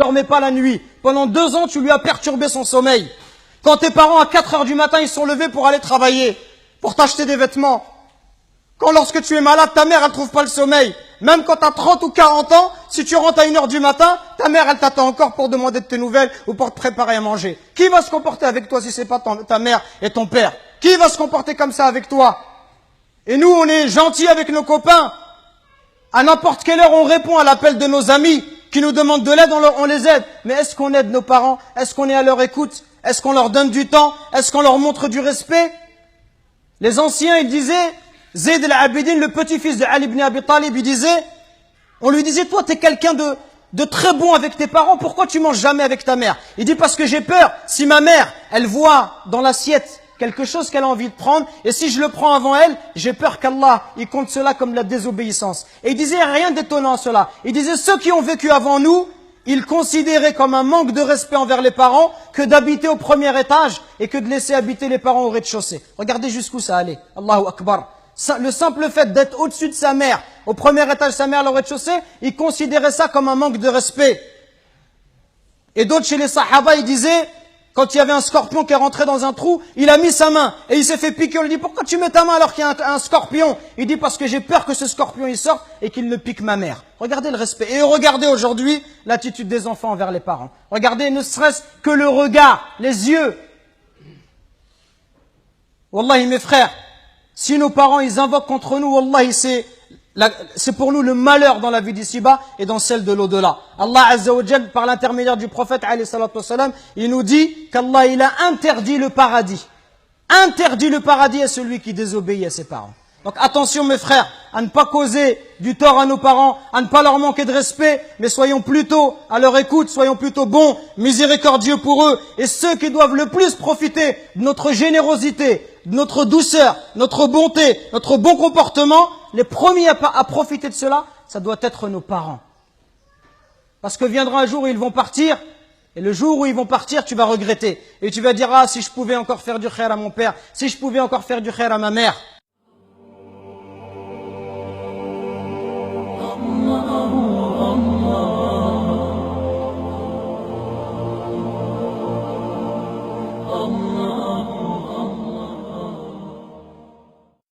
dormait pas la nuit. Pendant 2 ans, tu lui as perturbé son sommeil. Quand tes parents, à 4 heures du matin, ils sont levés pour aller travailler, pour t'acheter des vêtements. Quand lorsque tu es malade, ta mère, elle trouve pas le sommeil. Même quand tu as 30 ou 40 ans, si tu rentres à 1 heure du matin, ta mère, elle t'attend encore pour demander de tes nouvelles ou pour te préparer à manger. Qui va se comporter avec toi si c'est pas ta mère et ton père? Qui va se comporter comme ça avec toi? Et nous, on est gentils avec nos copains. À n'importe quelle heure, on répond à l'appel de nos amis qui nous demandent de l'aide, on les aide. Mais est-ce qu'on aide nos parents? Est-ce qu'on est à leur écoute? Est-ce qu'on leur donne du temps? Est-ce qu'on leur montre du respect? Les anciens, ils disaient, Zayd al-Abidin, le petit-fils de Ali ibn Abi Talib, il disait, on lui disait, toi, t'es quelqu'un de très bon avec tes parents, pourquoi tu manges jamais avec ta mère? Il dit, parce que j'ai peur, si ma mère, elle voit dans l'assiette quelque chose qu'elle a envie de prendre, et si je le prends avant elle, j'ai peur qu'Allah, il compte cela comme la désobéissance. Et il disait rien d'étonnant à cela. Il disait, ceux qui ont vécu avant nous, ils considéraient comme un manque de respect envers les parents que d'habiter au premier étage et que de laisser habiter les parents au rez-de-chaussée. Regardez jusqu'où ça allait. Allahu Akbar. Le simple fait d'être au-dessus de sa mère, au premier étage, sa mère au rez-de-chaussée, ils considéraient ça comme un manque de respect. Et d'autres chez les Sahaba, ils disaient, quand il y avait un scorpion qui est rentré dans un trou, il a mis sa main et il s'est fait piquer. On lui dit, pourquoi tu mets ta main alors qu'il y a un scorpion? Il dit, parce que j'ai peur que ce scorpion il sorte et qu'il ne pique ma mère. Regardez le respect. Et regardez aujourd'hui l'attitude des enfants envers les parents. Regardez ne serait-ce que le regard, les yeux. Wallahi mes frères, si nos parents ils invoquent contre nous, wallahi c'est pour nous le malheur dans la vie d'ici-bas et dans celle de l'au-delà. Allah Azza wa Jal, par l'intermédiaire du prophète alayhi salatu wassalam, il nous dit qu'Allah il a interdit le paradis. Interdit le paradis à celui qui désobéit à ses parents. Donc attention mes frères, à ne pas causer du tort à nos parents, à ne pas leur manquer de respect, mais soyons plutôt à leur écoute, soyons plutôt bons, miséricordieux pour eux. Et ceux qui doivent le plus profiter de notre générosité, de notre douceur, notre bonté, notre bon comportement, les premiers à profiter de cela, ça doit être nos parents. Parce que viendra un jour où ils vont partir, et le jour où ils vont partir, tu vas regretter. Et tu vas dire, ah, si je pouvais encore faire du khair à mon père, si je pouvais encore faire du khair à ma mère.